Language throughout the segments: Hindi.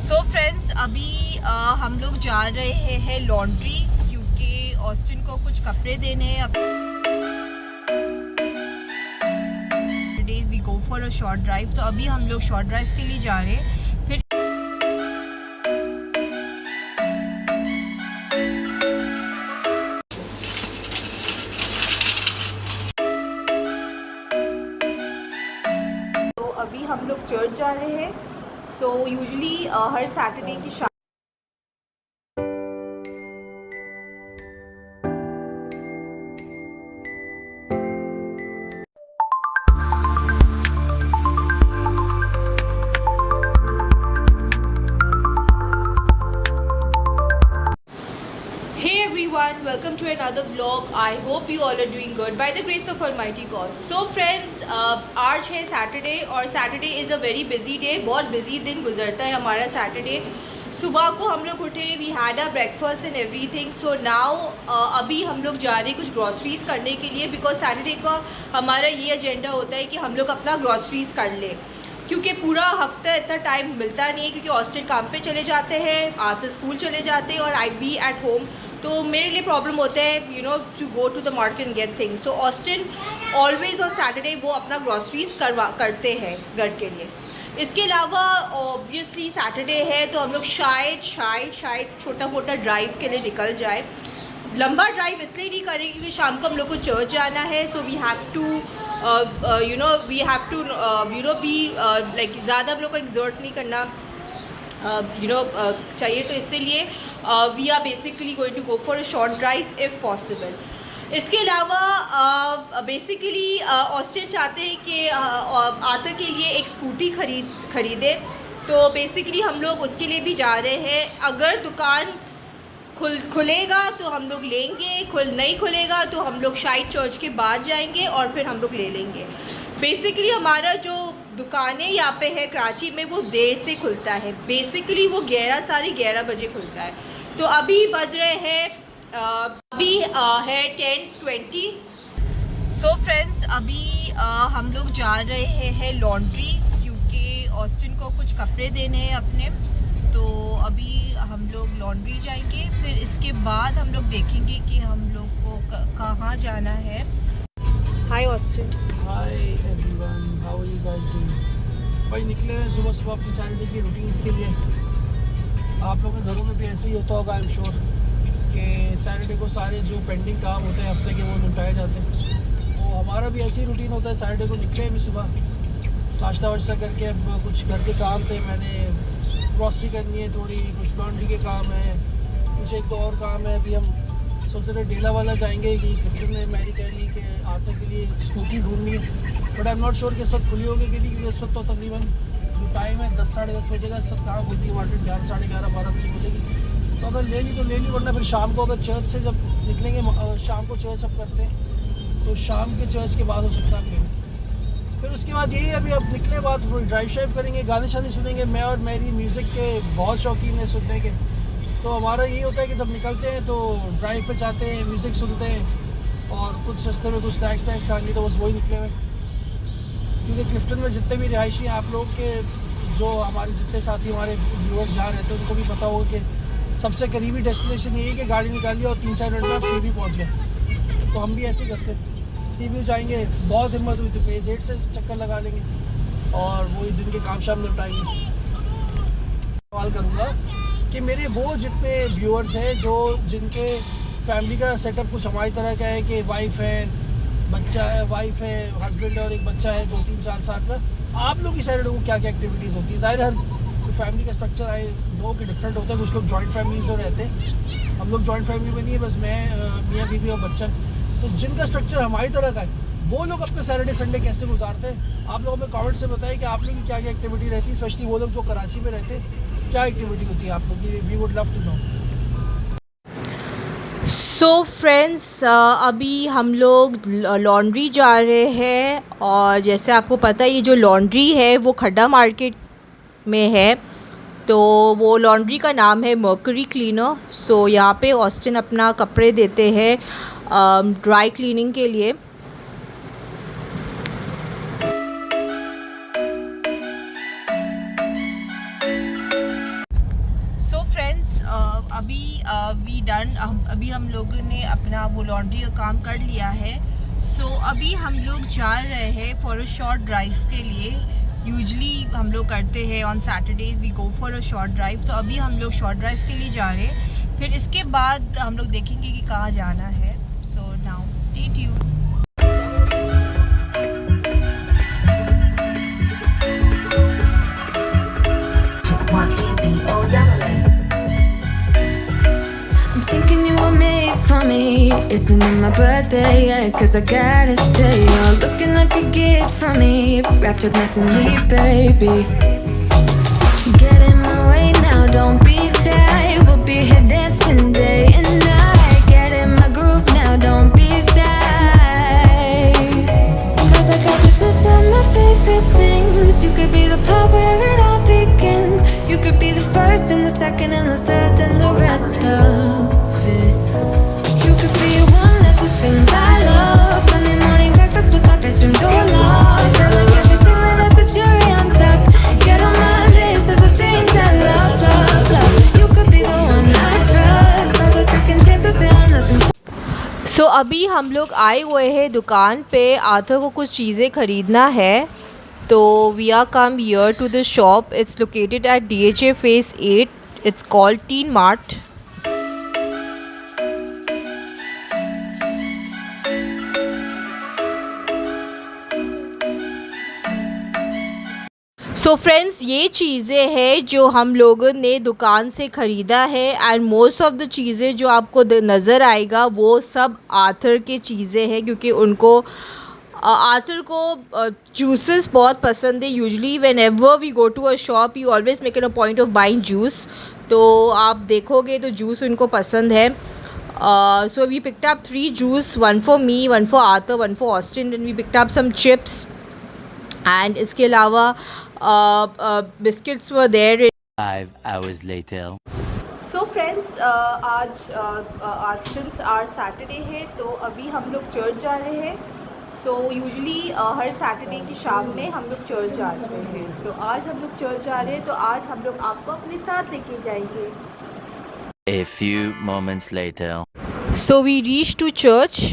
सो फ्रेंड्स अभी हम लोग जा रहे हैं लॉन्ड्री क्योंकि ऑस्टिन को कुछ कपड़े देने हैं। Days we go for a short drive, तो अभी हम लोग शॉर्ट ड्राइव के लिए जा रहे हैं। फिर तो अभी हम लोग चर्च जा रहे हैं। सो यूजुअली हर सैटरडे की शाम welcome to another vlog. I hope you all are doing good by the grace of Almighty God. So friends, आज है सैटरडे और Saturday is a very busy day. बहुत बिजी दिन गुजरता है हमारा सैटरडे। सुबह को हम लोग उठे, we had a breakfast and everything. So now अभी हम लोग जा रहे हैं कुछ ग्रॉसरीज करने के लिए, बिकॉज सैटरडे का हमारा ये एजेंडा होता है कि हम लोग अपना ग्रॉसरीज कर ले, क्योंकि पूरा हफ्ता इतना टाइम मिलता नहीं है, क्योंकि ऑस्टिन काम पे चले जाते हैं, आते स्कूल चले जाते हैं और आई बी एट होम। तो मेरे लिए प्रॉब्लम होता है to go to the market and get things. So Austin always on Saturday वो अपना ग्रॉसरीज करते हैं घर के लिए। इसके अलावा ऑब्वियसली सैटरडे है तो हम लोग शायद छोटा मोटा ड्राइव के लिए निकल जाए। लंबा ड्राइव इसलिए नहीं करेंगे क्योंकि शाम को हम लोग को चर्च जाना है। So we have to be like ज़्यादा हम लोग को एक्सर्ट नहीं करना चाहिए। तो इसलिए we are basically going to go for a short drive if possible. इसके अलावा बेसिकली ऑस्टिन चाहते हैं कि आतर के लिए एक स्कूटी खरीदे। तो बेसिकली हम लोग उसके लिए भी जा रहे हैं। अगर दुकान खुलेगा तो हम लोग लेंगे, नहीं खुलेगा तो हम लोग शायद चर्च के बाद जाएंगे और फिर हम लोग ले लेंगे। बेसिकली हमारा जो दुकानें यहाँ पे है कराची में वो देर से खुलता है। बेसिकली वो 11 बजे खुलता है। तो अभी बज रहे हैं है 10:20। सो फ्रेंड्स अभी हम लोग जा रहे हैं लॉन्ड्री क्योंकि ऑस्टिन को कुछ कपड़े देने हैं अपने। तो अभी हम लोग लॉन्ड्री जाएंगे, फिर इसके बाद हम लोग देखेंगे कि हम लोग को कहाँ जाना है। Hi Austin. Hi everyone, how are you guys doing? भाई निकले हैं सुबह अपनी सैटरडे की रूटीन्स के लिए। आप लोगों के घरों में भी ऐसे ही होता होगा आई एम श्योर कि सैटरडे को सारे जो पेंडिंग काम होते हैं हफ्ते के वो निपटाए जाते हैं। तो हमारा भी ऐसे ही रूटीन होता है। सैटरडे को निकले भी सुबह नाश्ता वाश्ता करके, अब कुछ घर के काम थे, मैंने ग्रॉसरी करनी है थोड़ी, कुछ लॉन्ड्री के काम है, कुछ एक तो और काम है। अभी हम सोच रहे डेला वाला जाएंगे कि क्लिफ्टन में मैरी कह रही कि आते के लिए स्कूटी ढूंढनी है, but I am not sure कि इस वक्त खुली होगी कि नहीं, क्योंकि इस वक्त तो तकरीबन जो टाइम है 10 साढ़े 10 बजे का। इस वक्त कहाँ खुलती है मार्केट? 11 साढ़े 11 12 बजे खुलेगी। तो अगर ले ली तो ले ली, वरना फिर शाम को अगर चर्च से जब निकलेंगे, शाम को चर्च सब करते हैं तो शाम के चर्च के बाद हो सकता है हम। फिर उसके बाद यही अभी अब निकले बाद थोड़ी ड्राइव शाइव करेंगे, गाने शाने सुनेंगे। मैं और मेरी म्यूज़िक के बहुत शौकीन है सुनने के। तो हमारा यही होता है कि जब निकलते हैं तो ड्राइव पे जाते हैं, म्यूज़िक सुनते हैं और कुछ रास्ते में कुछ स्नैक्स खाएंगे। तो बस वही निकले हुए, क्योंकि क्लिफ्टन में जितने भी रिहायशी हैं आप लोग के, जो हमारे जितने साथी हमारे व्यूअर्स जा रहे थे उनको भी पता होगा कि सबसे करीबी डेस्टिनेशन यही है कि गाड़ी निकाली और 3-4 मिनट में आप सी पहुँच गए। तो हम भी ऐसे ही करते हैं, सी जाएंगे। बहुत हिम्मत हुई तो फेज़ 8 से चक्कर लगा लेंगे और वही दिन के काम शाम निपटाएंगे। सवाल करूँगा कि मेरे वो जितने व्यूअर्स हैं जो जिनके फैमिली का सेटअप कुछ हमारी तरह का है कि वाइफ है, बच्चा है, वाइफ है, हस्बैंड है और एक बच्चा है 2-3 साल साथ में, आप लोग की साइड को क्या क्या एक्टिविटीज़ होती है? ज़ाहिर हर फैमिली का स्ट्रक्चर आए लोगों के डिफरेंट होता है। कुछ लोग जॉइंट फैमिलीज में रहते हैं, हम लोग जॉइंट फैमिली में नहीं है, बस मैं, मियाँ बीवी और बच्चा। तो जिनका स्ट्रक्चर हमारी तरह का है वो लोग अपने सैटरडे संडे कैसे गुजारते हैं? आप लोग हमें कमेंट से बताएं कि आप लोगों की क्या क्या एक्टिविटी रहती है, स्पेशली वो लोग जो कराची में रहते हैं, क्या एक्टिविटी होती है आप लोग की? We would love to know. So friends अभी हम लोग लॉन्ड्री जा रहे हैं और जैसे आपको पता है ये जो लॉन्ड्री है वो खड्डा मार्केट में है। तो वो लॉन्ड्री का नाम है मर्करी क्लीनर। सो यहाँ पे ऑस्टिन अपना कपड़े देते हैं ड्राई क्लीनिंग के लिए। अभी वी डन, अभी हम लोगों ने अपना वो लॉन्ड्री का काम कर लिया है. सो अभी हम लोग जा रहे हैं फॉर अ शॉर्ट ड्राइव के लिए. यूजली हम लोग करते हैं on Saturdays we go for a short drive. तो अभी हम लोग शॉर्ट ड्राइव के लिए जा रहे हैं. फिर इसके बाद हम लोग देखेंगे कि कहाँ जाना है. So now stay tuned. I'm thinking you were made for me. Isn't it my birthday yet? Cause I gotta say, you're looking like a gift for me. Wrapped up nice and neat, baby. Get in my way now, don't be shy. We'll be here dancing day and night. Get in my groove now, don't be shy. Cause I got this list of my favorite things. You could be the part where it all begins. You could be the first and the second and the third and the rest of it. You could be one of the things I love. Sunday morning breakfast with our bedroom door locked. I like everything that has a cherry on top. Get on my list of the things I love, love, love. You could be the one I trust. All the second chances, they are nothing. सो अभी हम लोग आए हुए हैं दुकान पे. आर्थर को कुछ चीज़ें ख़रीदना है. तो we are come here to the shop. It's located at DHA Phase 8. It's called Teen Mart. So friends, ये चीज़ें हैं जो हम लोगों ने दुकान से ख़रीदा है. एंड मोस्ट ऑफ़ द चीज़ें जो आपको नज़र आएगा वो सब आर्थर की चीज़ें हैं, क्योंकि उनको आर्थर को जूसेस बहुत पसंद है. Usually whenever we go to a shop you always make an a point of buying juice. तो आप देखोगे तो जूस उनको पसंद है. So we picked up 3 juice, 1 for me, 1 for Arthur, 1 for Austin. And we picked up some chips and इसके अलावा biscuits were there. 5 hours later. So friends, आज सिंस आर सैटरडे है तो अभी हम लोग चर्च जा रहे हैं. सो यूजली हर सैटरडे की शाम में हम लोग चर्च जाते हैं. सो आज हम लोग चर्च जा रहे हैं तो आज हम लोग आपको अपने साथ लेके जाएंगे. A few moments later. So we reach to church.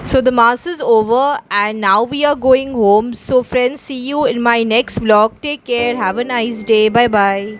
So the mass is over and now we are going home. So friends, see you in my next vlog. Take care. Have a nice day. Bye bye.